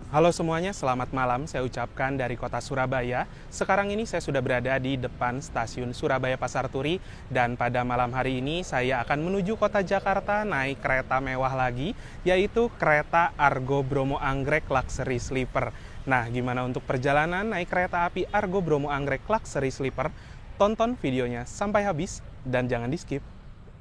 Halo semuanya, selamat malam. Saya ucapkan dari kota Surabaya. Sekarang ini saya sudah berada di depan stasiun Surabaya Pasar Turi dan pada malam hari ini saya akan menuju kota Jakarta naik kereta mewah lagi, yaitu kereta Argo Bromo Anggrek Luxury Sleeper. Nah, gimana untuk perjalanan naik kereta api Argo Bromo Anggrek Luxury Sleeper? Tonton videonya sampai habis dan jangan di-skip.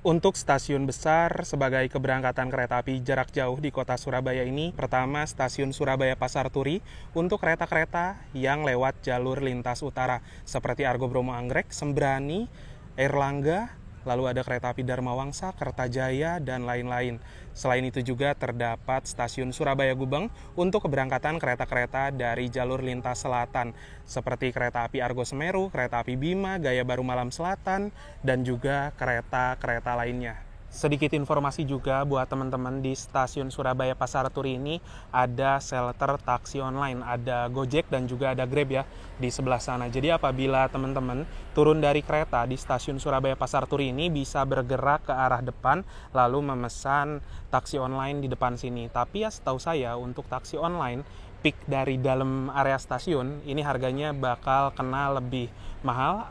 Untuk stasiun besar sebagai keberangkatan kereta api jarak jauh di kota Surabaya ini, pertama stasiun Surabaya Pasar Turi untuk kereta-kereta yang lewat jalur lintas utara seperti Argo Bromo Anggrek, Sembrani, Airlangga, lalu ada kereta api Dharma Wangsa, Kertajaya, dan lain-lain. Selain itu juga terdapat stasiun Surabaya Gubeng untuk keberangkatan kereta-kereta dari jalur lintas selatan seperti kereta api Argo Semeru, kereta api Bima, Gaya Baru Malam Selatan, dan juga kereta-kereta lainnya. Sedikit informasi juga buat teman-teman di stasiun Surabaya Pasar Turi ini ada shelter taksi online, ada Gojek dan juga ada Grab ya di sebelah sana. Jadi apabila teman-teman turun dari kereta di stasiun Surabaya Pasar Turi ini bisa bergerak ke arah depan lalu memesan taksi online di depan sini. Tapi ya setahu saya untuk taksi online peak dari dalam area stasiun ini harganya bakal kena lebih mahal.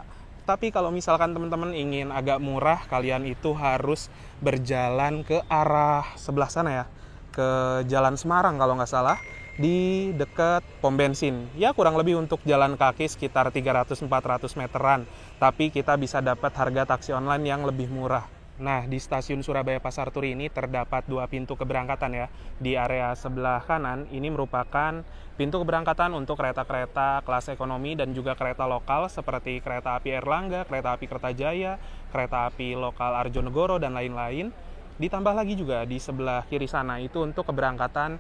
Tapi kalau misalkan teman-teman ingin agak murah, kalian itu harus berjalan ke arah sebelah sana ya, ke Jalan Semarang kalau nggak salah, di dekat pom bensin. Ya kurang lebih untuk jalan kaki sekitar 300-400 meteran, tapi kita bisa dapat harga taksi online yang lebih murah. Nah, di stasiun Surabaya Pasar Turi ini terdapat dua pintu keberangkatan ya. Di area sebelah kanan ini merupakan pintu keberangkatan untuk kereta-kereta kelas ekonomi dan juga kereta lokal seperti kereta api Airlangga, kereta api Kertajaya, kereta api lokal Arjonegoro, dan lain-lain. Ditambah lagi juga di sebelah kiri sana itu untuk keberangkatan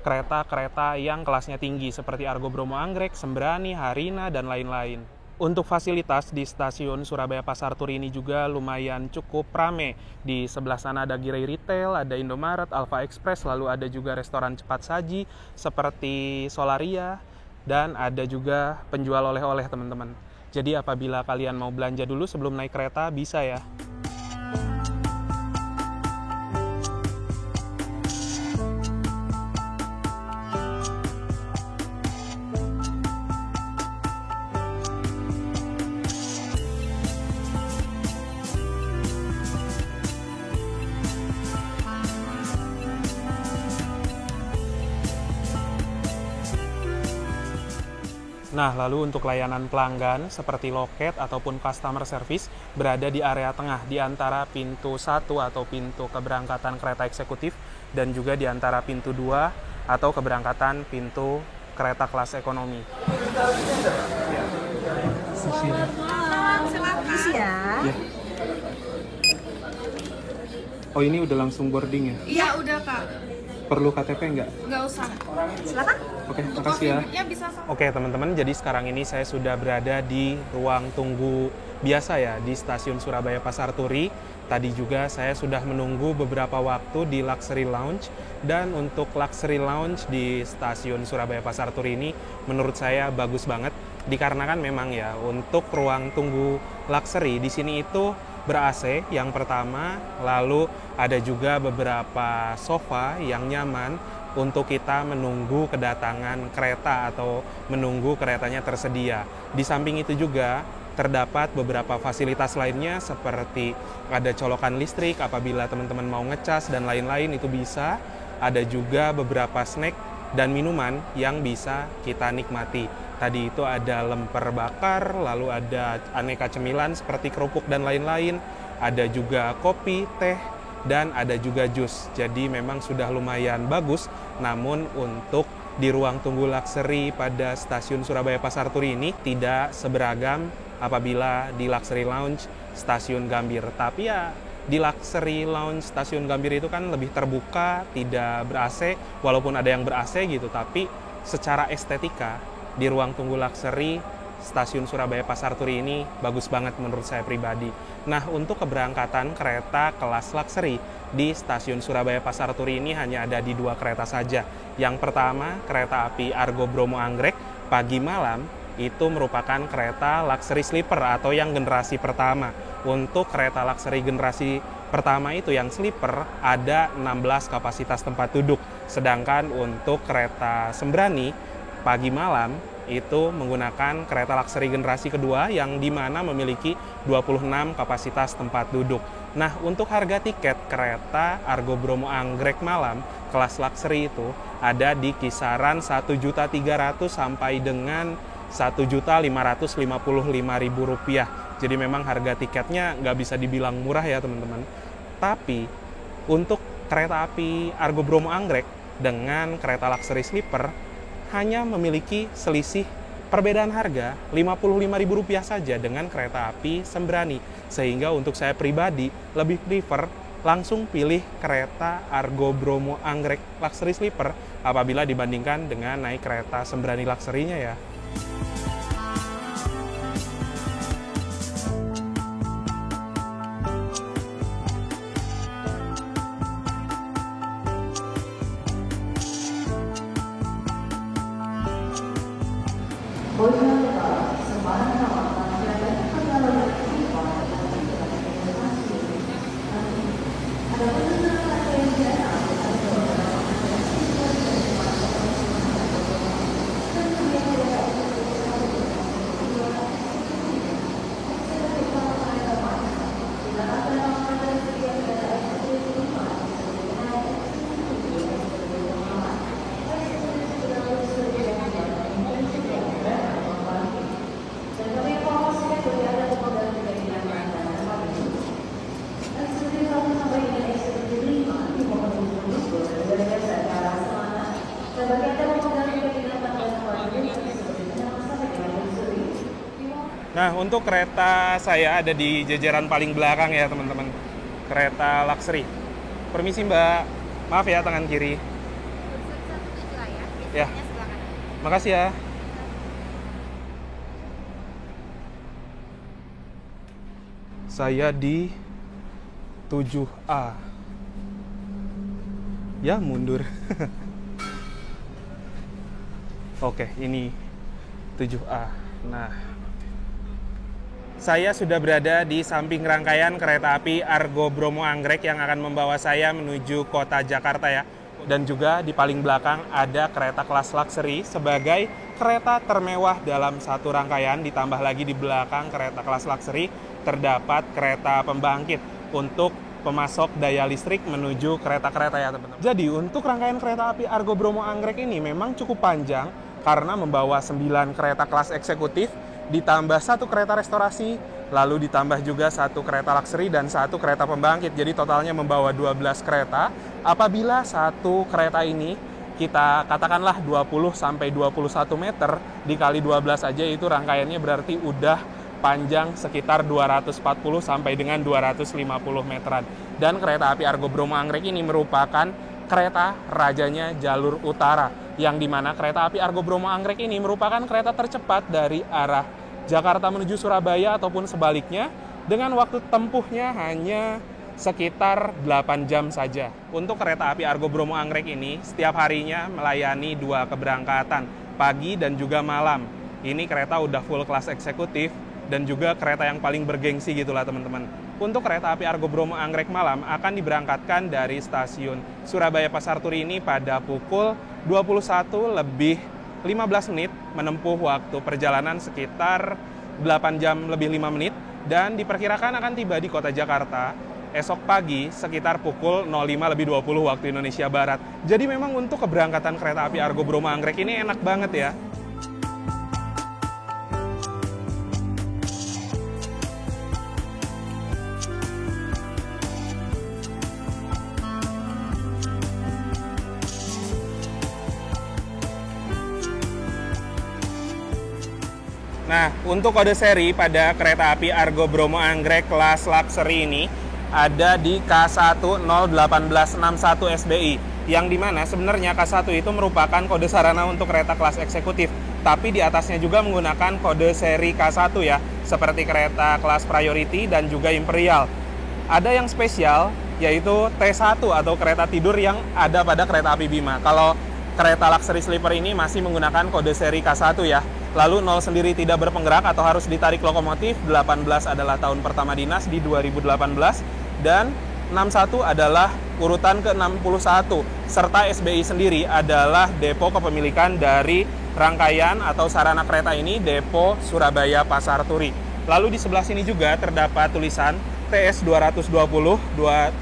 kereta-kereta yang kelasnya tinggi seperti Argo Bromo Anggrek, Sembrani, Harina, dan lain-lain. Untuk fasilitas di stasiun Surabaya Pasar Turi ini juga lumayan cukup rame. Di sebelah sana ada gerai retail, ada Indomaret, Alfa Express, lalu ada juga restoran cepat saji seperti Solaria, dan ada juga penjual oleh-oleh teman-teman. Jadi apabila kalian mau belanja dulu sebelum naik kereta bisa ya. Nah, lalu untuk layanan pelanggan seperti loket ataupun customer service berada di area tengah di antara pintu 1 atau pintu keberangkatan kereta eksekutif dan juga di antara pintu 2 atau keberangkatan pintu kereta kelas ekonomi. Selamat malam, silakan. Ya. Oh, ini udah langsung boarding ya? Iya, udah Kak. Perlu KTP nggak? Nggak usah. Silakan. Oke, makasih ya. Ya bisa sama. Oke teman-teman, jadi sekarang ini saya sudah berada di ruang tunggu biasa ya di stasiun Surabaya Pasar Turi. Tadi juga saya sudah menunggu beberapa waktu di Luxury Lounge, dan untuk Luxury Lounge di stasiun Surabaya Pasar Turi ini menurut saya bagus banget dikarenakan memang ya untuk ruang tunggu luxury di sini itu ber-AC yang pertama, lalu ada juga beberapa sofa yang nyaman untuk kita menunggu kedatangan kereta atau menunggu keretanya tersedia. Di samping itu juga terdapat beberapa fasilitas lainnya seperti ada colokan listrik apabila teman-teman mau ngecas dan lain-lain itu bisa. Ada juga beberapa snack dan minuman yang bisa kita nikmati. Tadi itu ada lemper bakar, lalu ada aneka cemilan seperti kerupuk dan lain-lain. Ada juga kopi, teh, dan ada juga jus. Jadi memang sudah lumayan bagus. Namun untuk di ruang tunggu luxury pada stasiun Surabaya Pasar Turi ini tidak seberagam apabila di Luxury Lounge stasiun Gambir. Tapi ya di Luxury Lounge stasiun Gambir itu kan lebih terbuka, tidak ber-AC, walaupun ada yang ber-AC gitu, tapi secara estetika di ruang tunggu luxury stasiun Surabaya Pasar Turi ini bagus banget menurut saya pribadi. Nah, untuk keberangkatan kereta kelas luxury di stasiun Surabaya Pasar Turi ini hanya ada di dua kereta saja. Yang pertama, kereta api Argo Bromo Anggrek pagi malam itu merupakan kereta luxury sleeper atau yang generasi pertama. Untuk kereta luxury generasi Pertama itu yang sleeper ada 16 kapasitas tempat duduk. Sedangkan untuk kereta Sembrani pagi malam itu menggunakan kereta luxury generasi kedua yang dimana memiliki 26 kapasitas tempat duduk. Nah, untuk harga tiket kereta Argo Bromo Anggrek malam kelas luxury itu ada di kisaran 1.300.000 sampai dengan 1.555.000 rupiah. Jadi memang harga tiketnya nggak bisa dibilang murah ya teman-teman. Tapi untuk kereta api Argo Bromo Anggrek dengan kereta luxury sleeper hanya memiliki selisih perbedaan harga Rp55.000 saja dengan kereta api Sembrani. Sehingga untuk saya pribadi lebih prefer langsung pilih kereta Argo Bromo Anggrek luxury sleeper apabila dibandingkan dengan naik kereta Sembrani luxury-nya ya. Nah, untuk kereta saya ada di jajaran paling belakang ya teman-teman. Kereta luxury. Permisi Mbak, maaf ya tangan kiri. Ya, makasih ya. Saya di 7A. Ya, mundur. Oke, ini 7A. Nah, saya sudah berada di samping rangkaian kereta api Argo Bromo Anggrek yang akan membawa saya menuju kota Jakarta ya. Dan juga di paling belakang ada kereta kelas luxury sebagai kereta termewah dalam satu rangkaian. Ditambah lagi di belakang kereta kelas luxury terdapat kereta pembangkit untuk pemasok daya listrik menuju kereta-kereta ya teman-teman. Jadi untuk rangkaian kereta api Argo Bromo Anggrek ini memang cukup panjang karena membawa 9 kereta kelas eksekutif, ditambah 1 kereta restorasi, lalu ditambah juga 1 kereta luxury dan 1 kereta pembangkit. Jadi totalnya membawa 12 kereta. Apabila 1 kereta ini kita katakanlah 20 sampai 21 meter dikali 12 aja itu rangkaiannya berarti udah panjang sekitar 240 sampai dengan 250 meteran. Dan kereta api Argo Bromo Anggrek ini merupakan kereta rajanya jalur utara, yang dimana kereta api Argo Bromo Anggrek ini merupakan kereta tercepat dari arah Jakarta menuju Surabaya ataupun sebaliknya dengan waktu tempuhnya hanya sekitar 8 jam saja. Untuk kereta api Argo Bromo Anggrek ini setiap harinya melayani 2 keberangkatan, pagi dan juga malam. Ini kereta udah full kelas eksekutif dan juga kereta yang paling bergengsi gitulah teman-teman. Untuk kereta api Argo Bromo Anggrek malam akan diberangkatkan dari stasiun Surabaya Pasar Turi ini pada pukul 21 lebih 15 menit, menempuh waktu perjalanan sekitar 8 jam lebih 5 menit, dan diperkirakan akan tiba di kota Jakarta esok pagi sekitar pukul 05 lebih 20 waktu Indonesia Barat. Jadi memang untuk keberangkatan kereta api Argo Bromo Anggrek ini enak banget ya. Nah, untuk kode seri pada kereta api Argo Bromo Anggrek kelas luxury ini ada di K1011861 SBI, yang dimana sebenarnya K1 itu merupakan kode sarana untuk kereta kelas eksekutif, tapi di atasnya juga menggunakan kode seri K1 ya, seperti kereta kelas priority dan juga imperial. Ada yang spesial, yaitu T1 atau kereta tidur yang ada pada kereta api Bima. Kalau kereta luxury sleeper ini masih menggunakan kode seri K1 ya. Lalu 0 sendiri tidak berpenggerak atau harus ditarik lokomotif. 18 adalah tahun pertama dinas di 2018. Dan 61 adalah urutan ke-61, serta SBI sendiri adalah depo kepemilikan dari rangkaian atau sarana kereta ini, Depo Surabaya Pasar Turi. Lalu di sebelah sini juga terdapat tulisan TS 220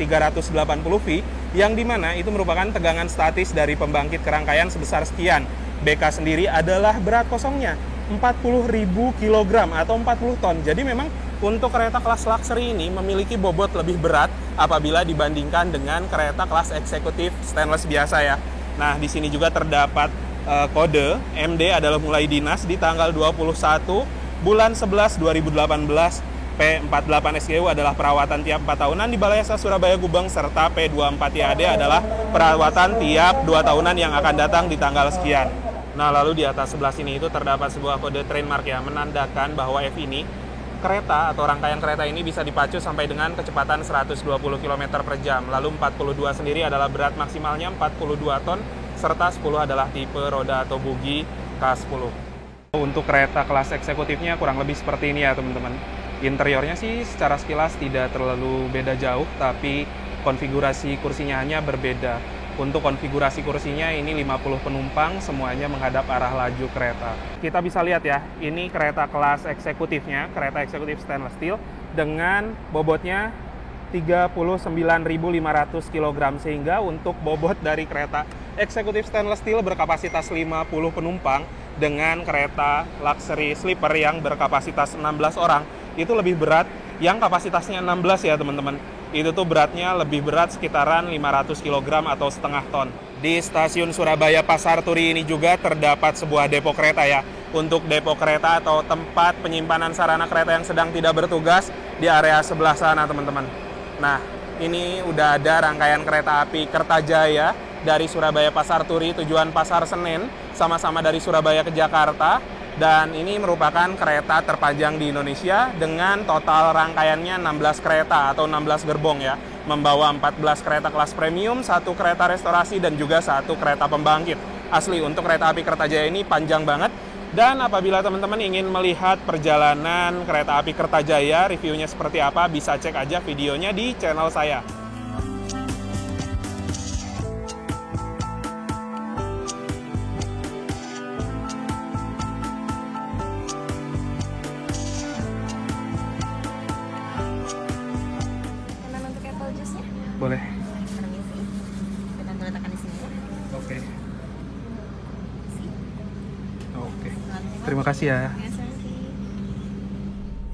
380V, yang dimana itu merupakan tegangan statis dari pembangkit kerangkaian sebesar sekian. BK sendiri adalah berat kosongnya 40.000 kg atau 40 ton. Jadi memang untuk kereta kelas luxury ini memiliki bobot lebih berat apabila dibandingkan dengan kereta kelas eksekutif stainless biasa ya. Nah, di sini juga terdapat kode MD adalah mulai dinas di tanggal 21 bulan 11 2018. P48 SGU adalah perawatan tiap 4 tahunan di Balai Yasa Surabaya Gubeng, serta P24 YAD adalah perawatan tiap 2 tahunan yang akan datang di tanggal sekian. Nah, lalu di atas sebelah sini itu terdapat sebuah kode trademark ya, menandakan bahwa F ini kereta atau rangkaian kereta ini bisa dipacu sampai dengan kecepatan 120 km per jam. Lalu 42 sendiri adalah berat maksimalnya 42 ton, serta 10 adalah tipe roda atau bugi K10. Untuk kereta kelas eksekutifnya kurang lebih seperti ini ya teman-teman. Interiornya sih secara sekilas tidak terlalu beda jauh, tapi konfigurasi kursinya hanya berbeda. Untuk konfigurasi kursinya ini 50 penumpang, semuanya menghadap arah laju kereta. Kita bisa lihat ya, ini kereta kelas eksekutifnya, kereta eksekutif stainless steel dengan bobotnya 39.500 kg, sehingga untuk bobot dari kereta eksekutif stainless steel berkapasitas 50 penumpang dengan kereta luxury sleeper yang berkapasitas 16 orang itu lebih berat, yang kapasitasnya 16 ya teman-teman. Itu tuh beratnya lebih berat sekitaran 500 kg atau setengah ton. Di stasiun Surabaya Pasar Turi ini juga terdapat sebuah depo kereta ya. Untuk depo kereta atau tempat penyimpanan sarana kereta yang sedang tidak bertugas di area sebelah sana teman-teman. Nah, ini udah ada rangkaian kereta api Kertajaya dari Surabaya Pasar Turi tujuan Pasar Senen, sama-sama dari Surabaya ke Jakarta. Dan ini merupakan kereta terpanjang di Indonesia dengan total rangkaiannya 16 kereta atau 16 gerbong ya. Membawa 14 kereta kelas premium, 1 kereta restorasi, dan juga 1 kereta pembangkit. Asli, untuk kereta api Kertajaya ini panjang banget. Dan apabila teman-teman ingin melihat perjalanan kereta api Kertajaya, reviewnya seperti apa, bisa cek aja videonya di channel saya. Boleh. Permisi. Kita letakkan di sini ya. Oke. Oke. Terima kasih ya.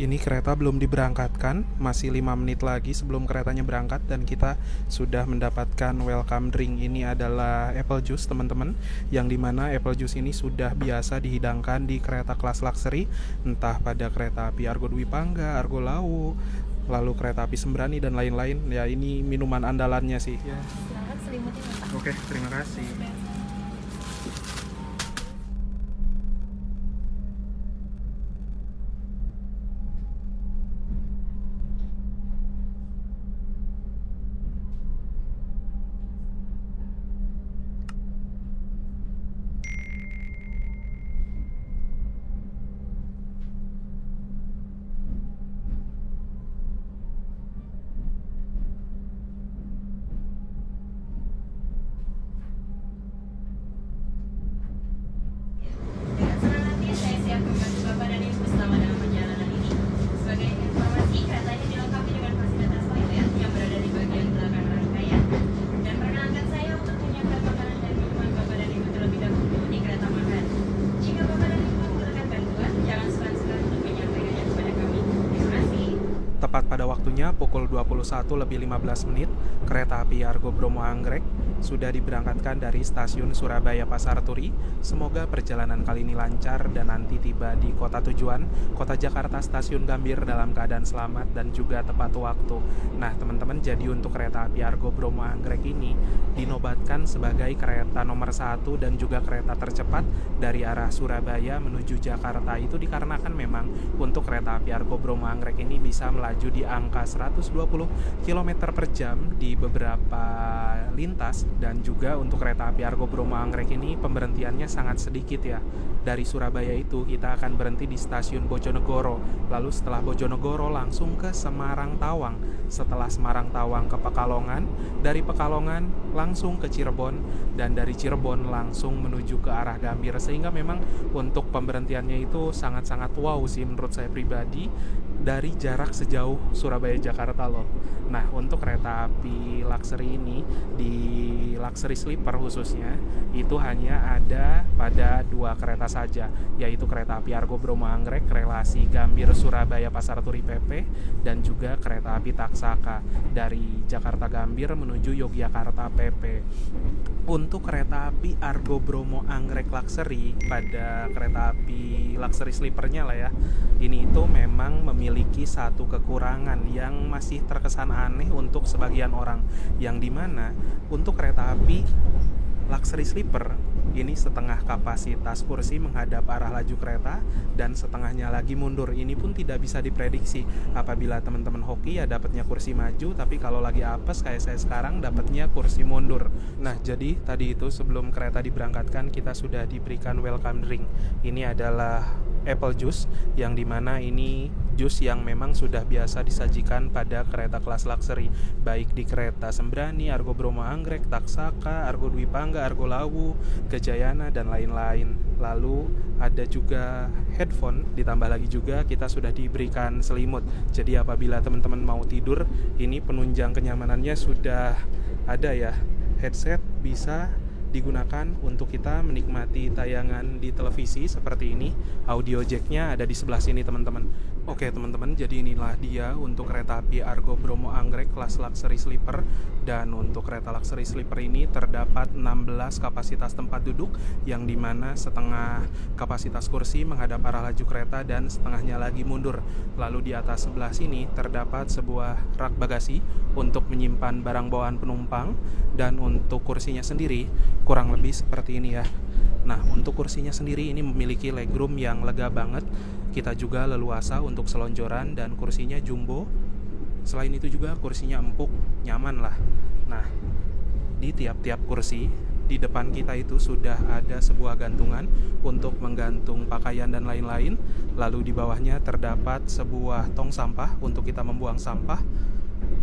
Ini kereta belum diberangkatkan, masih 5 menit lagi sebelum keretanya berangkat, dan kita sudah mendapatkan welcome drink. Ini adalah apple juice teman-teman, yang dimana apple juice ini sudah biasa dihidangkan di kereta kelas luxury, entah pada kereta api Argo Dwi Pangga, Argo Lawu, lalu kereta api Sembrani dan lain-lain. Ya, ini minuman andalannya sih ya. Silakan selimutnya Pak. Oke, terima kasih. Tepat pada waktunya pukul 21:15, kereta api Argo Bromo Anggrek sudah diberangkatkan dari stasiun Surabaya Pasar Turi. Semoga perjalanan kali ini lancar dan nanti tiba di kota tujuan, kota Jakarta, Stasiun Gambir dalam keadaan selamat dan juga tepat waktu. Nah teman-teman, jadi untuk kereta api Argo Bromo Anggrek ini dinobatkan sebagai kereta nomor 1 dan juga kereta tercepat dari arah Surabaya menuju Jakarta. Itu dikarenakan memang untuk kereta api Argo Bromo Anggrek ini bisa melaju di angka 120 km per jam di beberapa lintas. Dan juga untuk kereta api Argo Bromo Anggrek ini pemberhentiannya sangat sedikit ya. Dari Surabaya itu kita akan berhenti di stasiun Bojonegoro, lalu setelah Bojonegoro langsung ke Semarang Tawang, setelah Semarang Tawang ke Pekalongan, dari Pekalongan langsung ke Cirebon, dan dari Cirebon langsung menuju ke arah Gambir. Sehingga memang untuk pemberhentiannya itu sangat-sangat wow sih menurut saya pribadi, dari jarak sejauh Surabaya Jakarta loh. Nah, untuk kereta api luxury ini, di luxury sleeper khususnya, itu hanya ada pada 2 kereta saja, yaitu kereta api Argo Bromo Anggrek relasi Gambir Surabaya Pasar Turi PP, dan juga kereta api Taksaka dari Jakarta Gambir menuju Yogyakarta PP. Untuk kereta api Argo Bromo Anggrek luxury, pada kereta api luxury sleepernya lah ya, ini itu memang memiliki satu kekurangan yang masih terkesan aneh untuk sebagian orang, yang dimana untuk kereta api luxury sleeper ini setengah kapasitas kursi menghadap arah laju kereta dan setengahnya lagi mundur. Ini pun tidak bisa diprediksi. Apabila teman-teman hoki ya dapatnya kursi maju, tapi kalau lagi apes kayak saya sekarang dapatnya kursi mundur. Nah, jadi tadi itu sebelum kereta diberangkatkan kita sudah diberikan welcome drink. Ini adalah apple juice, yang dimana ini jus yang memang sudah biasa disajikan pada kereta kelas luxury, baik di kereta Sembrani, Argo Bromo Anggrek, Taksaka, Argo Dwi Pangga, Argo Lawu, Gajayana, dan lain-lain. Lalu ada juga headphone, ditambah lagi juga kita sudah diberikan selimut. Jadi apabila teman-teman mau tidur, ini penunjang kenyamanannya sudah ada ya. Headset bisa digunakan untuk kita menikmati tayangan di televisi seperti ini. Audio jacknya ada di sebelah sini teman-teman. Oke teman-teman, jadi inilah dia untuk kereta api Argo Bromo Anggrek kelas luxury sleeper. Dan untuk kereta luxury sleeper ini terdapat 16 kapasitas tempat duduk, yang dimana setengah kapasitas kursi menghadap arah laju kereta dan setengahnya lagi mundur. Lalu di atas sebelah sini terdapat sebuah rak bagasi untuk menyimpan barang bawaan penumpang. Dan untuk kursinya sendiri kurang lebih seperti ini ya. Nah, untuk kursinya sendiri ini memiliki legroom yang lega banget. Kita juga leluasa untuk selonjoran dan kursinya jumbo. Selain itu juga kursinya empuk, nyaman lah. Nah, di tiap-tiap kursi di depan kita itu sudah ada sebuah gantungan untuk menggantung pakaian dan lain-lain. Lalu di bawahnya terdapat sebuah tong sampah untuk kita membuang sampah.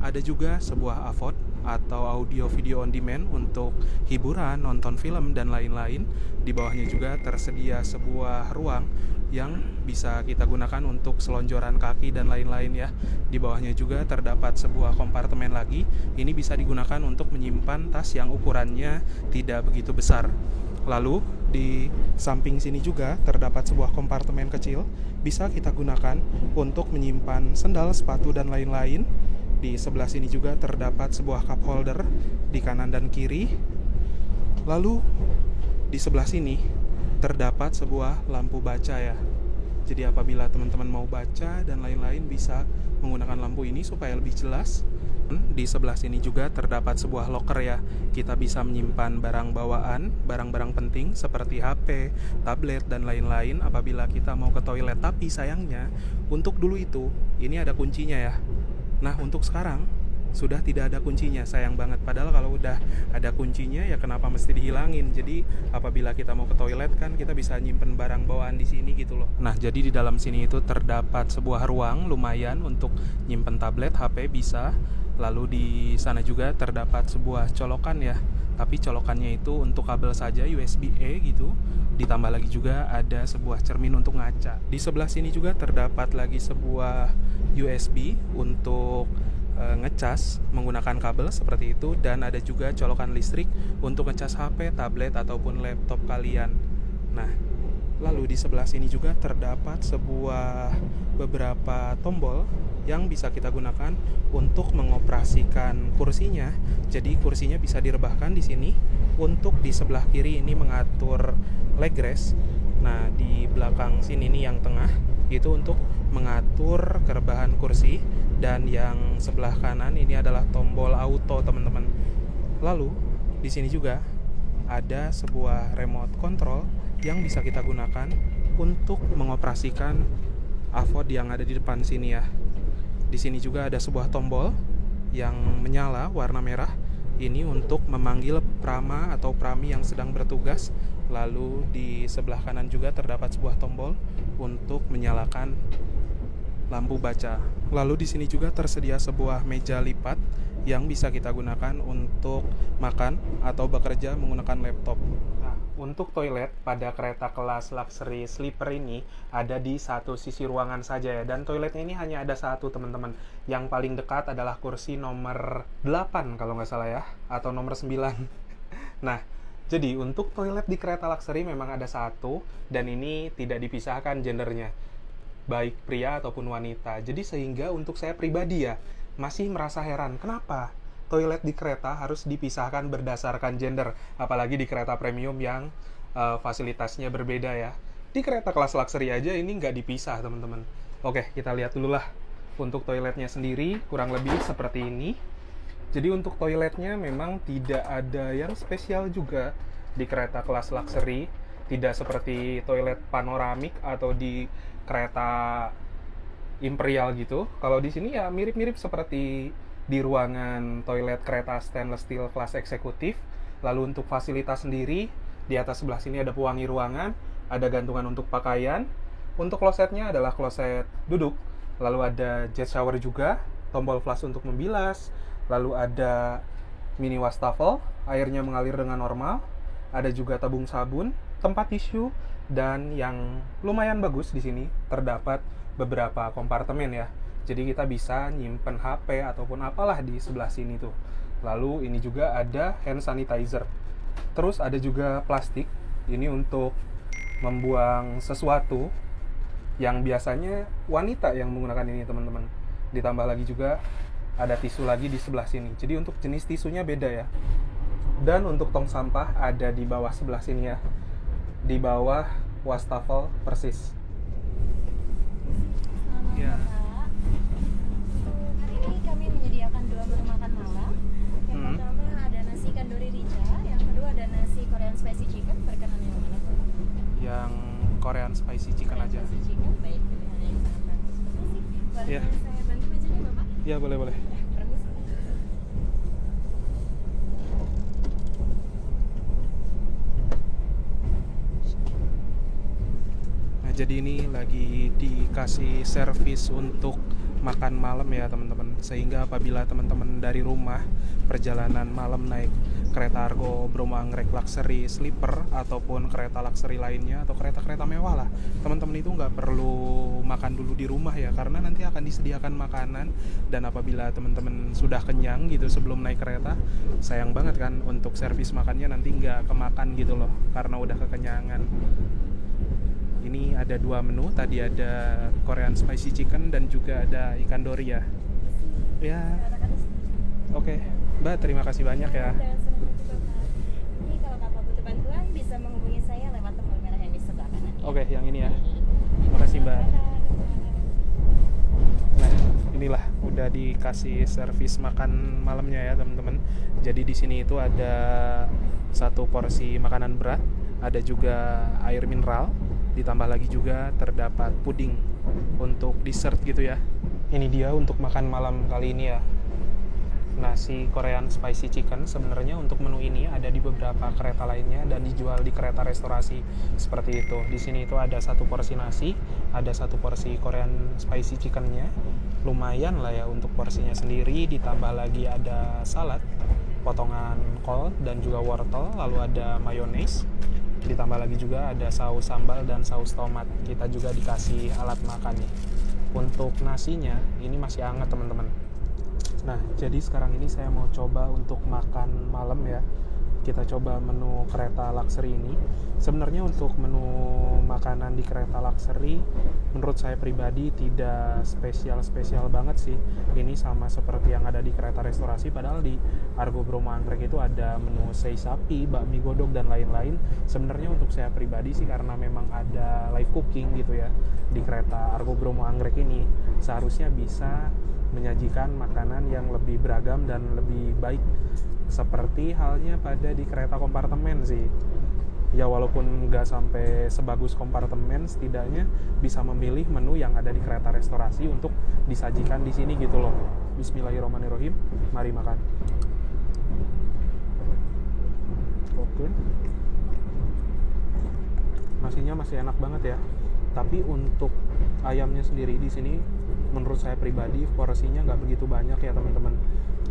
Ada juga sebuah AVOD atau audio video on demand untuk hiburan, nonton film, dan lain-lain. Di bawahnya juga tersedia sebuah ruang yang bisa kita gunakan untuk selonjoran kaki dan lain-lain ya. Di bawahnya juga terdapat sebuah kompartemen lagi. Ini bisa digunakan untuk menyimpan tas yang ukurannya tidak begitu besar. Lalu di samping sini juga terdapat sebuah kompartemen kecil, bisa kita gunakan untuk menyimpan sendal, sepatu, dan lain-lain. Di sebelah sini juga terdapat sebuah cup holder di kanan dan kiri. Lalu di sebelah sini terdapat sebuah lampu baca ya. Jadi apabila teman-teman mau baca dan lain-lain bisa menggunakan lampu ini supaya lebih jelas. Di sebelah sini juga terdapat sebuah locker ya. Kita bisa menyimpan barang bawaan, barang-barang penting seperti HP, tablet, dan lain-lain apabila kita mau ke toilet. Tapi sayangnya untuk dulu itu ini ada kuncinya ya. Nah, untuk sekarang sudah tidak ada kuncinya, sayang banget. Padahal kalau udah ada kuncinya ya kenapa mesti dihilangin. Jadi apabila kita mau ke toilet kan kita bisa nyimpen barang bawaan di sini gitu loh. Nah, jadi di dalam sini itu terdapat sebuah ruang lumayan untuk nyimpen tablet, HP bisa. Lalu di sana juga terdapat sebuah colokan ya. Tapi colokannya itu untuk kabel saja, USB-A gitu. Ditambah lagi juga ada sebuah cermin untuk ngaca. Di sebelah sini juga terdapat lagi sebuah USB untuk ngecas menggunakan kabel seperti itu. Dan ada juga colokan listrik untuk ngecas HP, tablet, ataupun laptop kalian. Nah, lalu di sebelah sini juga terdapat beberapa tombol yang bisa kita gunakan untuk mengoperasikan kursinya. Jadi kursinya bisa direbahkan di sini. Untuk di sebelah kiri ini mengatur leg rest. Nah, di belakang sini nih yang tengah itu untuk mengatur kerebahan kursi, dan yang sebelah kanan ini adalah tombol auto, teman-teman. Lalu di sini juga ada sebuah remote control yang bisa kita gunakan untuk mengoperasikan AVOD yang ada di depan sini ya. Di sini juga ada sebuah tombol yang menyala warna merah Ini untuk memanggil prama atau prami yang sedang bertugas. Lalu di sebelah kanan juga terdapat sebuah tombol untuk menyalakan lampu baca. Lalu di sini juga tersedia sebuah meja lipat yang bisa kita gunakan untuk makan atau bekerja menggunakan laptop. Nah, untuk toilet pada kereta kelas luxury sleeper ini ada di satu sisi ruangan saja ya. Dan toiletnya ini hanya ada satu, teman-teman. Yang paling dekat adalah kursi nomor 8 kalau nggak salah ya, atau nomor 9. Nah, jadi untuk toilet di kereta luxury memang ada satu, dan ini tidak dipisahkan gendernya, baik pria ataupun wanita. Jadi sehingga untuk saya pribadi ya, masih merasa heran kenapa toilet di kereta harus dipisahkan berdasarkan gender, apalagi di kereta premium yang fasilitasnya berbeda ya. Di kereta kelas luxury aja ini nggak dipisah, teman-teman. Oke, kita lihat dulu lah. Untuk toiletnya sendiri kurang lebih seperti ini. Jadi untuk toiletnya memang tidak ada yang spesial juga di kereta kelas luxury, tidak seperti toilet panoramik atau di kereta imperial gitu. Kalau di sini ya mirip-mirip seperti di ruangan toilet kereta stainless steel kelas eksekutif. Lalu untuk fasilitas sendiri, di atas sebelah sini ada pewangi ruangan, ada gantungan untuk pakaian. Untuk klosetnya adalah kloset duduk. Lalu ada jet shower juga, tombol flush untuk membilas. Lalu ada mini wastafel, airnya mengalir dengan normal. Ada juga tabung sabun, tempat tisu, dan yang lumayan bagus di sini terdapat beberapa kompartemen ya. Jadi kita bisa nyimpen HP ataupun apalah di sebelah sini tuh. Lalu ini juga ada hand sanitizer. Terus ada juga plastik. Ini untuk membuang sesuatu yang biasanya wanita yang menggunakan ini, teman-teman. Ditambah lagi juga ada tisu lagi di sebelah sini. Jadi untuk jenis tisunya beda ya. Dan untuk tong sampah ada di bawah sebelah sini ya. Di bawah wastafel persis. Selamat Ya. Bapak. Untuk hari ini kami menyediakan 2 menu makan malam. Yang pertama ada nasi kandori rica, yang kedua ada nasi Korean spicy chicken. Berkenan yang mana, Bapak? Yang Korean spicy chicken Korean aja. spicy chicken, baik, pilihan yang sangat bagus. Terima kasih. Boleh Ya. saya bantu mejanya, Bapak? Ya, boleh. Permisi. Nah, jadi ini lagi dikasih servis untuk makan malam ya, teman-teman. Sehingga apabila teman-teman dari rumah perjalanan malam naik kereta Argo Bromo Anggrek Luxury Sleeper ataupun kereta luxury lainnya atau kereta-kereta mewah lah, teman-teman itu nggak perlu makan dulu di rumah ya, karena nanti akan disediakan makanan. Dan apabila teman-teman sudah kenyang gitu sebelum naik kereta, sayang banget kan untuk servis makannya nanti nggak kemakan gitu loh karena udah kekenyangan. Ini ada 2 menu, tadi ada Korean spicy chicken dan juga ada ikan dori ya. Ya, oke. Mbak, terima kasih banyak ya. Dan senang hati Bapak. Ini kalau Bapak butuh bantuan bisa menghubungi saya lewat tombol merah yang di sebelah kanan. Oke, yang ini ya. Terima kasih, Mbak. Nah, inilah udah dikasih servis makan malamnya ya, teman-teman. Jadi di sini itu ada 1 porsi makanan berat, ada juga air mineral, ditambah lagi juga terdapat puding untuk dessert gitu ya. Ini dia untuk makan malam kali ini ya. Nasi Korean spicy chicken. Sebenarnya untuk menu ini ada di beberapa kereta lainnya dan dijual di kereta restorasi seperti itu. Di sini itu ada 1 porsi nasi, ada 1 porsi Korean spicy chickennya. Lumayan lah ya untuk porsinya sendiri. Ditambah lagi ada salad, potongan kol dan juga wortel, lalu ada mayones. Ditambah lagi juga ada saus sambal dan saus tomat. Kita juga dikasih alat makan nih. Untuk nasinya ini masih hangat, teman-teman. Nah, jadi sekarang ini saya mau coba untuk makan malam ya. Kita coba menu kereta luxury ini. Sebenarnya untuk menu makanan di kereta luxury menurut saya pribadi tidak spesial-spesial banget sih. Ini sama seperti yang ada di kereta restorasi, padahal di Argo Bromo Anggrek itu ada menu sei sapi, bakmi godog dan lain-lain. Sebenarnya untuk saya pribadi sih karena memang ada live cooking gitu ya di kereta Argo Bromo Anggrek ini, seharusnya bisa menyajikan makanan yang lebih beragam dan lebih baik, seperti halnya pada di kereta kompartemen sih. Ya walaupun nggak sampai sebagus kompartemen, setidaknya bisa memilih menu yang ada di kereta restorasi untuk disajikan di sini gitu loh. Bismillahirrahmanirrahim, mari makan. rasanya masih enak banget ya. Tapi untuk ayamnya sendiri di sini menurut saya pribadi porsinya nggak begitu banyak ya teman-teman.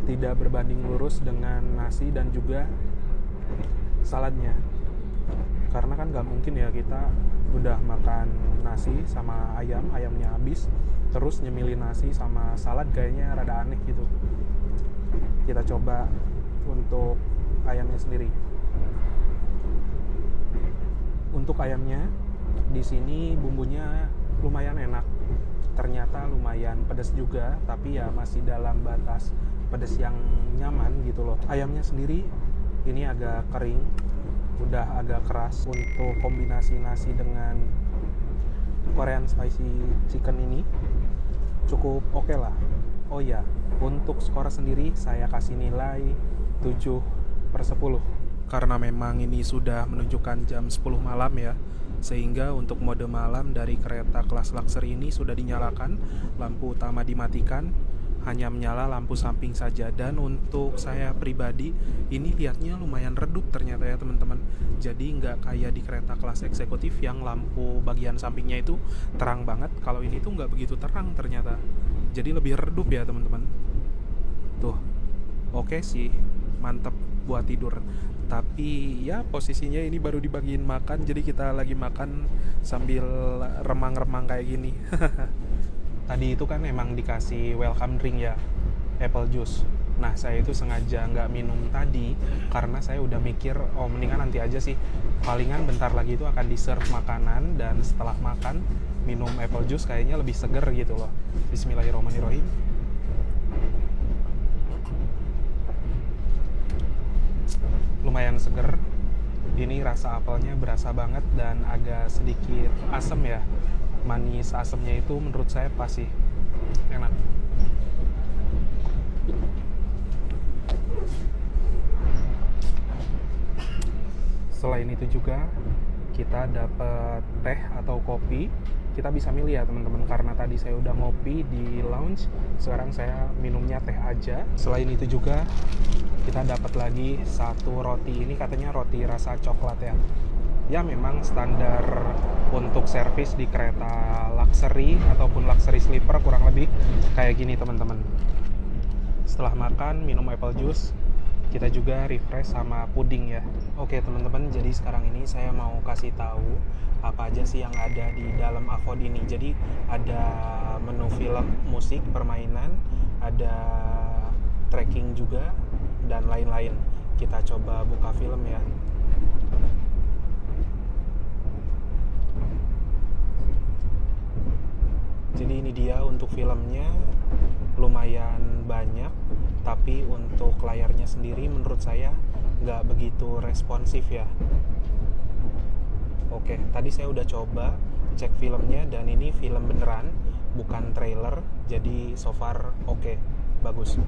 Tidak berbanding lurus dengan nasi dan juga saladnya. Karena kan nggak mungkin ya kita udah makan nasi sama ayamnya habis, terus nyemilin nasi sama salad, kayaknya rada aneh gitu. Kita coba untuk ayamnya sendiri. Untuk ayamnya di sini bumbunya lumayan enak. Ternyata lumayan pedas juga, tapi ya masih dalam batas pedas yang nyaman gitu loh. Ayamnya sendiri ini agak kering, udah agak keras. Untuk kombinasi nasi dengan Korean spicy chicken ini cukup oke lah. Oh ya, untuk skor sendiri saya kasih nilai 7/10. Karena memang ini sudah menunjukkan jam 10 malam ya, sehingga untuk mode malam dari kereta kelas Luxury ini sudah dinyalakan, lampu utama dimatikan, hanya menyala lampu samping saja. Dan untuk saya pribadi ini lihatnya lumayan redup ternyata ya teman-teman. Jadi nggak kayak di kereta kelas eksekutif yang lampu bagian sampingnya itu terang banget. Kalau ini tuh nggak begitu terang ternyata, jadi lebih redup ya teman-teman. Tuh, oke sih, mantep buat tidur. Tapi ya posisinya ini baru dibagiin makan, jadi kita lagi makan sambil remang-remang kayak gini. Tadi itu kan emang dikasih welcome drink ya, apple juice. Nah saya itu sengaja nggak minum tadi karena saya udah mikir, oh mendingan nanti aja sih, palingan bentar lagi itu akan di-serve makanan, dan setelah makan minum apple juice kayaknya lebih seger gitu loh. Bismillahirrahmanirrahim. Lumayan seger. Ini rasa apelnya berasa banget dan agak sedikit asam ya. Manis asamnya itu menurut saya pas sih, enak. Selain itu juga kita dapat teh atau kopi. Kita bisa milih ya teman-teman, karena tadi saya udah ngopi di lounge, sekarang saya minumnya teh aja. Selain itu juga kita dapat lagi satu roti, ini katanya roti rasa coklat ya. Ya memang standar untuk servis di kereta luxury ataupun luxury sleeper kurang lebih kayak gini teman-teman. Setelah makan minum apple juice, kita juga refresh sama puding ya. Oke teman-teman, jadi sekarang ini saya mau kasih tahu apa aja sih yang ada di dalam Avoid ini. Jadi ada menu film, musik, permainan, ada trekking juga, dan lain-lain. Kita coba buka film ya. Jadi ini dia untuk filmnya, lumayan banyak, tapi untuk layarnya sendiri menurut saya nggak begitu responsif ya. Oke, tadi saya udah coba cek filmnya dan ini film beneran, bukan trailer, jadi so far oke, bagus.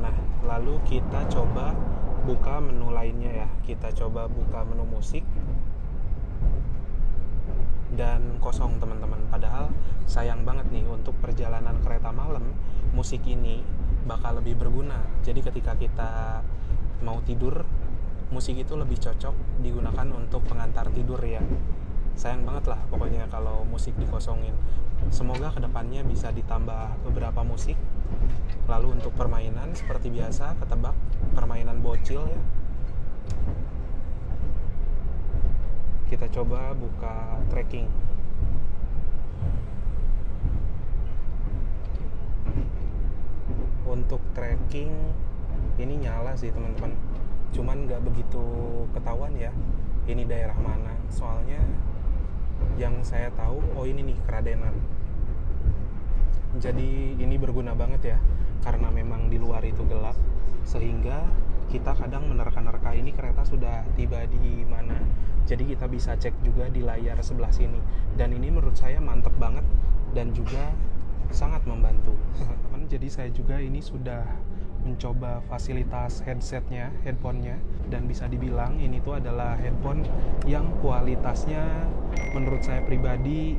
Nah, lalu kita coba buka menu lainnya ya. Kita coba buka menu musik, dan kosong teman-teman. Padahal sayang banget nih, untuk perjalanan kereta malam musik ini bakal lebih berguna. Jadi ketika kita mau tidur, musik itu lebih cocok digunakan untuk pengantar tidur ya. Sayang banget lah pokoknya kalau musik dikosongin. Semoga kedepannya bisa ditambah beberapa musik. Lalu untuk permainan seperti biasa, ketebak, permainan bocil ya. Kita coba buka tracking. Untuk tracking ini nyala sih teman-teman, cuman nggak begitu ketahuan ya ini daerah mana. Soalnya yang saya tahu, oh ini nih Keradenan. Jadi ini berguna banget ya, karena memang di luar itu gelap, sehingga kita kadang menerka-nerka ini kereta sudah tiba di mana. Jadi kita bisa cek juga di layar sebelah sini. Dan ini menurut saya mantep banget dan juga sangat membantu. Teman, jadi saya juga ini sudah mencoba fasilitas headsetnya, headphone-nya, dan bisa dibilang ini tuh adalah headphone yang kualitasnya menurut saya pribadi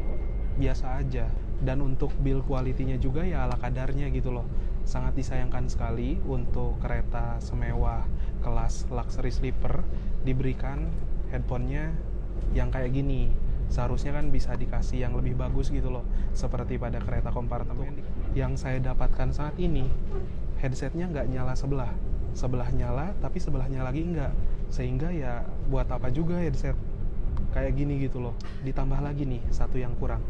biasa aja. Dan untuk build quality-nya juga ya ala kadarnya gitu loh. Sangat disayangkan sekali untuk kereta semewah kelas luxury sleeper diberikan headphone-nya yang kayak gini. Seharusnya kan bisa dikasih yang lebih bagus gitu loh, seperti pada kereta kompartemen. Yang saya dapatkan saat ini, headsetnya nggak nyala sebelah nyala, tapi sebelahnya lagi enggak. Sehingga ya buat apa juga headset kayak gini gitu loh. Ditambah lagi nih satu yang kurang.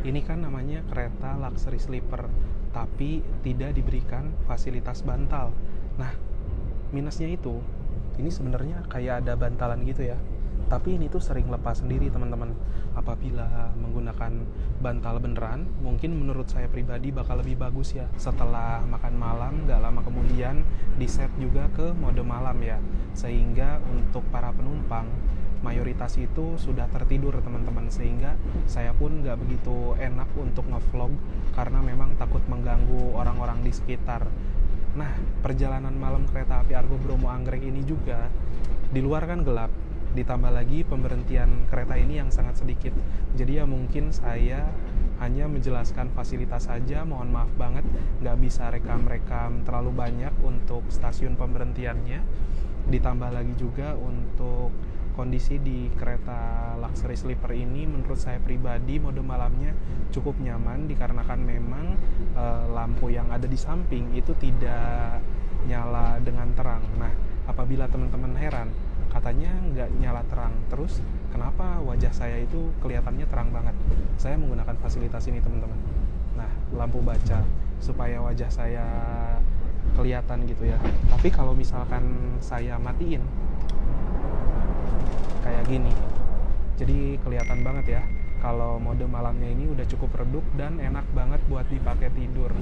Ini kan namanya kereta luxury sleeper, tapi tidak diberikan fasilitas bantal. Nah, minusnya itu, ini sebenarnya kayak ada bantalan gitu ya. Tapi ini tuh sering lepas sendiri teman-teman. Apabila menggunakan bantal beneran, mungkin menurut saya pribadi bakal lebih bagus ya. Setelah makan malam, gak lama kemudian di-set juga ke mode malam ya. Sehingga untuk para penumpang, mayoritas itu sudah tertidur teman-teman. Sehingga saya pun gak begitu enak untuk ngevlog karena memang takut mengganggu orang-orang di sekitar. Nah, perjalanan malam kereta api Argo Bromo Anggrek ini juga di luar kan gelap. Ditambah lagi pemberhentian kereta ini yang sangat sedikit. Jadi ya mungkin saya hanya menjelaskan fasilitas saja, mohon maaf banget nggak bisa rekam-rekam terlalu banyak untuk stasiun pemberhentiannya. Ditambah lagi juga untuk kondisi di kereta luxury sleeper ini, menurut saya pribadi mode malamnya cukup nyaman dikarenakan memang lampu yang ada di samping itu tidak nyala dengan terang. Nah, apabila teman-teman heran katanya nggak nyala terang, terus kenapa wajah saya itu kelihatannya terang banget? Saya menggunakan fasilitas ini teman-teman. Nah, lampu baca supaya wajah saya kelihatan gitu ya. Tapi kalau misalkan saya matiin kayak gini, jadi kelihatan banget ya kalau mode malamnya ini udah cukup redup dan enak banget buat dipakai tidur.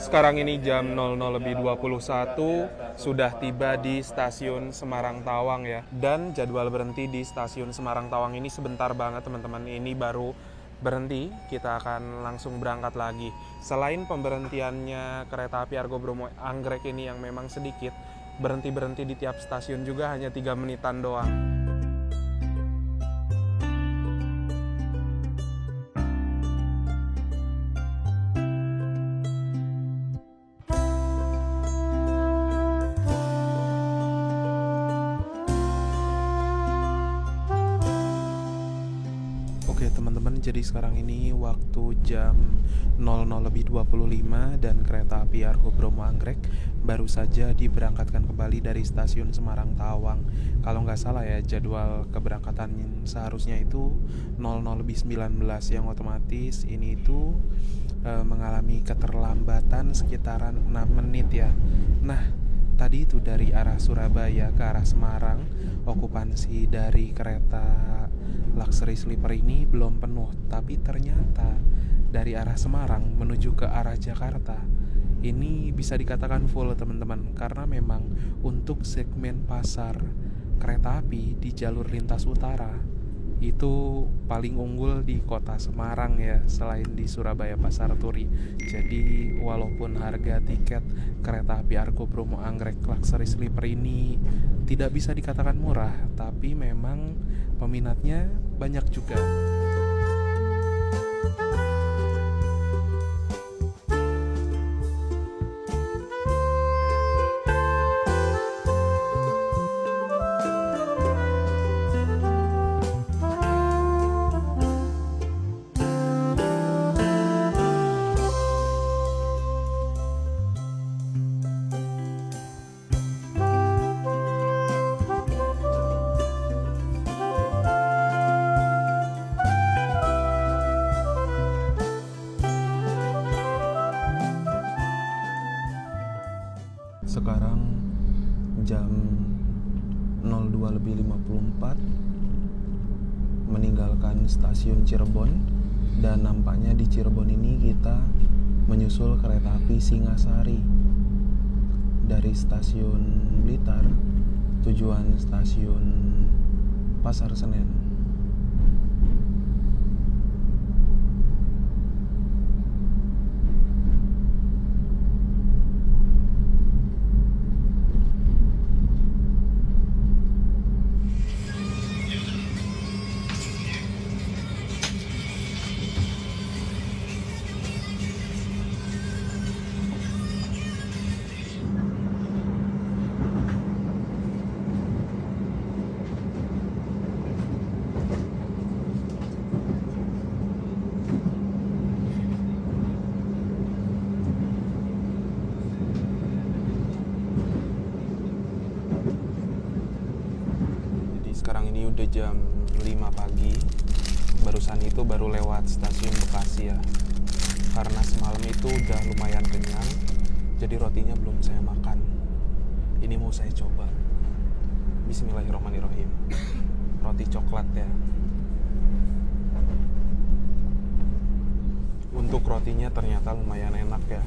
Sekarang ini jam 00:21, sudah tiba di stasiun Semarang Tawang ya. Dan jadwal berhenti di stasiun Semarang Tawang ini sebentar banget teman-teman. Ini baru berhenti, kita akan langsung berangkat lagi. Selain pemberhentiannya kereta api Argo Bromo Anggrek ini yang memang sedikit, berhenti-berhenti di tiap stasiun juga hanya 3 menitan doang. Oke teman-teman, jadi sekarang ini waktu jam 00:25 dan kereta api Argo Bromo Anggrek baru saja diberangkatkan kembali dari stasiun Semarang Tawang. Kalau nggak salah ya, jadwal keberangkatan seharusnya itu 00:19, yang otomatis ini itu mengalami keterlambatan sekitaran 6 menit ya. Nah, tadi itu dari arah Surabaya ke arah Semarang, okupansi dari kereta luxury sleeper ini belum penuh, tapi ternyata dari arah Semarang menuju ke arah Jakarta ini bisa dikatakan full teman-teman, karena memang untuk segmen pasar kereta api di jalur lintas utara itu paling unggul di kota Semarang ya, selain di Surabaya Pasar Turi. Jadi walaupun harga tiket kereta api Argo Bromo Anggrek luxury sleeper ini tidak bisa dikatakan murah, tapi memang peminatnya banyak juga. Sekarang jam 02:54 meninggalkan stasiun Cirebon, dan nampaknya di Cirebon ini kita menyusul kereta api Singasari dari stasiun Blitar tujuan stasiun Pasar Senen. jam 5 pagi. Barusan itu baru lewat stasiun Bekasi ya. Karena semalam itu udah lumayan kenyang, jadi rotinya belum saya makan. Ini mau saya coba. Bismillahirrahmanirrahim. Roti coklat ya. Untuk rotinya ternyata lumayan enak ya.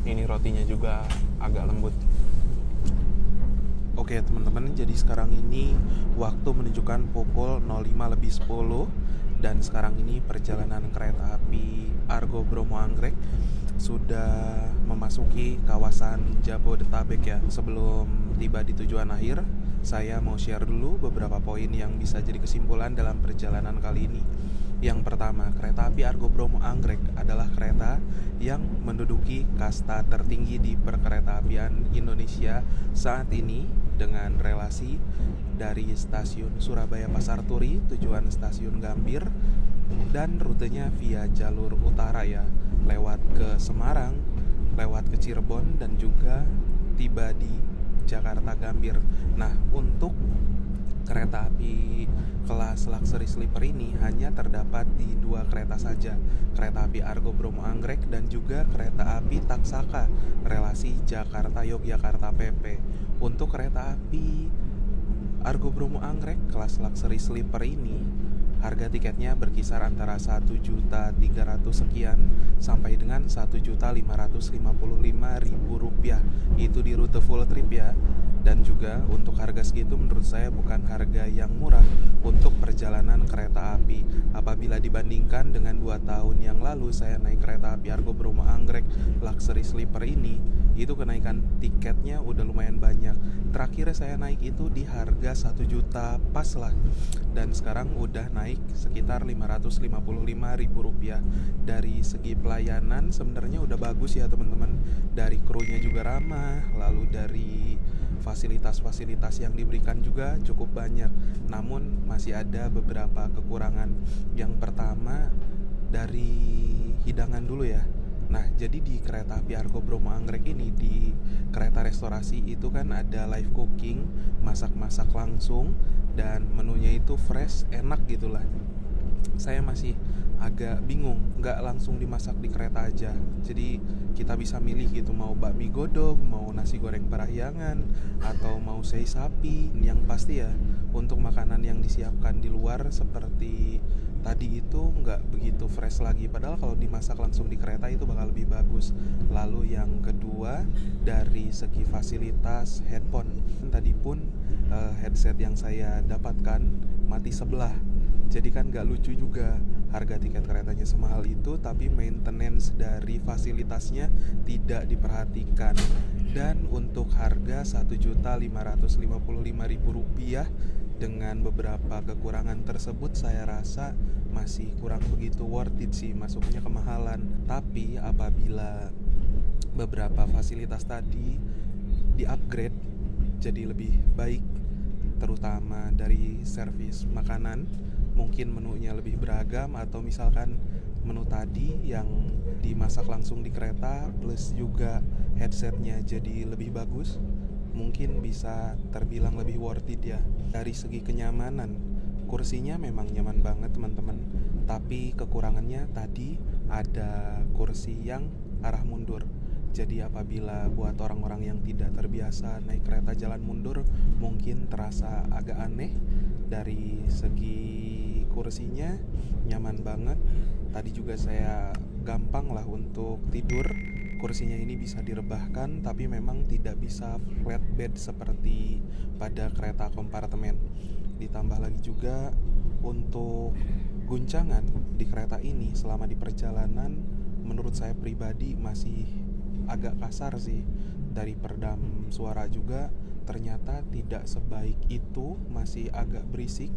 Ini rotinya juga agak lembut. Oke teman-teman, jadi sekarang ini waktu menunjukkan pukul 05.10 dan sekarang ini perjalanan kereta api Argo Bromo Anggrek sudah memasuki kawasan Jabodetabek ya. Sebelum tiba di tujuan akhir, saya mau share dulu beberapa poin yang bisa jadi kesimpulan dalam perjalanan kali ini. Yang pertama, kereta api Argo Bromo Anggrek adalah kereta yang menduduki kasta tertinggi di perkeretaapian Indonesia saat ini dengan relasi dari stasiun Surabaya Pasar Turi tujuan stasiun Gambir dan rutenya via jalur utara ya, lewat ke Semarang, lewat ke Cirebon dan juga tiba di Jakarta Gambir. Nah, untuk kereta api kelas luxury sleeper ini hanya terdapat di 2 kereta saja, kereta api Argo Bromo Anggrek dan juga kereta api Taksaka relasi Jakarta-Yogyakarta PP. Untuk kereta api Argo Bromo Anggrek kelas luxury sleeper ini, harga tiketnya berkisar antara 1.300.000 sekian sampai dengan 1.555.000 rupiah. Itu di rute full trip ya. Dan juga untuk harga segitu menurut saya bukan harga yang murah untuk perjalanan kereta api. Apabila dibandingkan dengan 2 tahun yang lalu saya naik kereta api Argo Bromo Anggrek luxury sleeper ini, itu kenaikan tiketnya udah lumayan banyak. Terakhir saya naik itu di harga 1 juta pas lah. Dan sekarang udah naik sekitar 555.000 rupiah. Dari segi pelayanan sebenarnya udah bagus ya teman-teman. Dari krunya juga ramah, lalu dari fasilitas-fasilitas yang diberikan juga cukup banyak. Namun masih ada beberapa kekurangan. Yang pertama dari hidangan dulu ya. Nah, jadi di kereta api Argo Bromo Anggrek ini, di kereta restorasi itu kan ada live cooking, masak-masak langsung, dan menunya itu fresh, enak gitulah. Saya masih agak bingung, nggak langsung dimasak di kereta aja. Jadi kita bisa milih gitu, mau bakmi godog, mau nasi goreng parahyangan, atau mau sei sapi. Yang pasti ya, untuk makanan yang disiapkan di luar seperti tadi itu nggak begitu fresh lagi. Padahal kalau dimasak langsung di kereta itu bakal lebih bagus. Lalu yang kedua, dari segi fasilitas headphone. Tadi pun headset yang saya dapatkan mati sebelah. Jadi kan gak lucu juga, harga tiket keretanya semahal itu tapi maintenance dari fasilitasnya tidak diperhatikan. Dan untuk harga 1.555.000 rupiah dengan beberapa kekurangan tersebut, saya rasa masih kurang begitu worth it sih, masuknya kemahalan. Tapi apabila beberapa fasilitas tadi di-upgrade jadi lebih baik, terutama dari servis makanan, mungkin menunya lebih beragam, atau misalkan menu tadi yang dimasak langsung di kereta plus juga headsetnya jadi lebih bagus, mungkin bisa terbilang lebih worth it ya. Dari segi kenyamanan, kursinya memang nyaman banget teman-teman, tapi kekurangannya tadi ada kursi yang arah mundur. Jadi apabila buat orang-orang yang tidak terbiasa naik kereta jalan mundur, mungkin terasa agak aneh. Dari segi kursinya nyaman banget. Tadi juga saya gampang lah untuk tidur. Kursinya ini bisa direbahkan, tapi memang tidak bisa flat bed seperti pada kereta kompartemen. Ditambah lagi juga untuk guncangan di kereta ini selama di perjalanan, menurut saya pribadi masih agak kasar sih. Dari peredam suara juga ternyata tidak sebaik itu, masih agak berisik.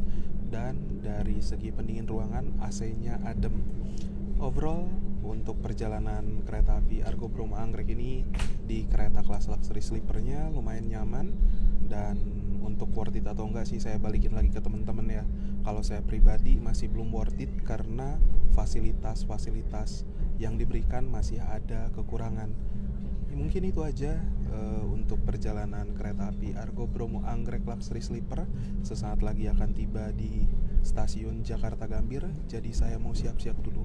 Dan dari segi pendingin ruangan, AC-nya adem. Overall untuk perjalanan kereta api Argo Bromo Anggrek ini di kereta kelas luxury sleepernya lumayan nyaman. Dan untuk worth it atau enggak sih saya balikin lagi ke teman-teman ya. Kalau saya pribadi masih belum worth it karena fasilitas-fasilitas yang diberikan masih ada kekurangan. mungkin itu aja untuk perjalanan kereta api Argo Bromo Anggrek Luxury Sleeper. Sesaat lagi akan tiba di stasiun Jakarta Gambir, jadi saya mau siap-siap dulu.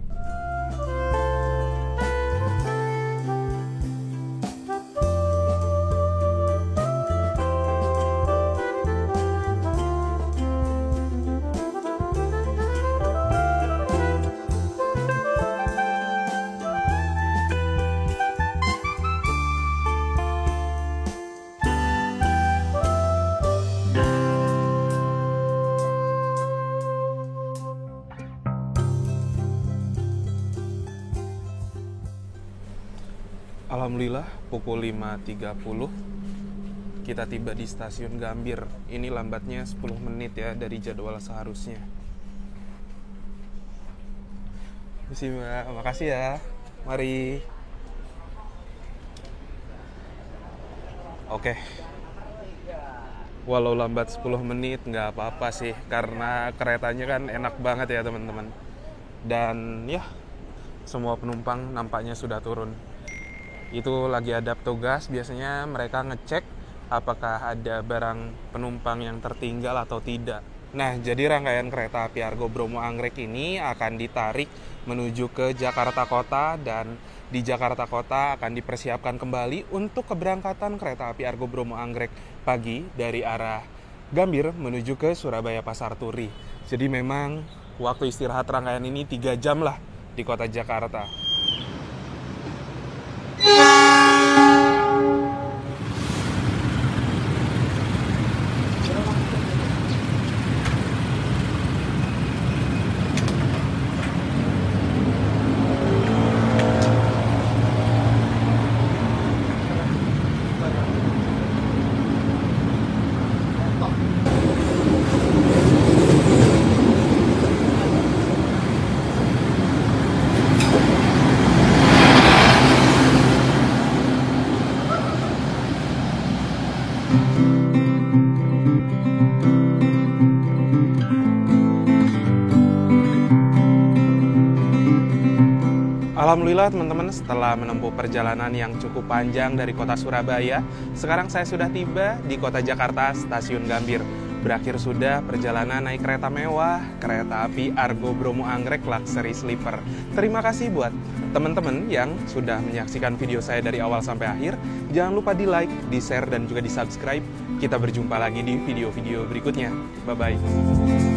Alhamdulillah pukul 5.30 kita tiba di stasiun Gambir. Ini lambatnya 10 menit ya dari jadwal seharusnya. Misi Mbak, makasih ya. Mari. Oke. Walau lambat 10 menit nggak apa-apa sih, karena keretanya kan enak banget ya teman-teman. Dan ya, semua penumpang nampaknya sudah turun. Itu lagi ada petugas, biasanya mereka ngecek apakah ada barang penumpang yang tertinggal atau tidak. Nah, jadi rangkaian kereta api Argo Bromo Anggrek ini akan ditarik menuju ke Jakarta Kota, dan di Jakarta Kota akan dipersiapkan kembali untuk keberangkatan kereta api Argo Bromo Anggrek pagi dari arah Gambir menuju ke Surabaya Pasar Turi. Jadi memang waktu istirahat rangkaian ini 3 jam lah di kota Jakarta. Alhamdulillah teman-teman, setelah menempuh perjalanan yang cukup panjang dari kota Surabaya, sekarang saya sudah tiba di kota Jakarta, stasiun Gambir. Berakhir sudah perjalanan naik kereta mewah, kereta api Argo Bromo Anggrek Luxury Sleeper. Terima kasih buat teman-teman yang sudah menyaksikan video saya dari awal sampai akhir. Jangan lupa di like, di share, dan juga di subscribe. Kita berjumpa lagi di video-video berikutnya. Bye-bye.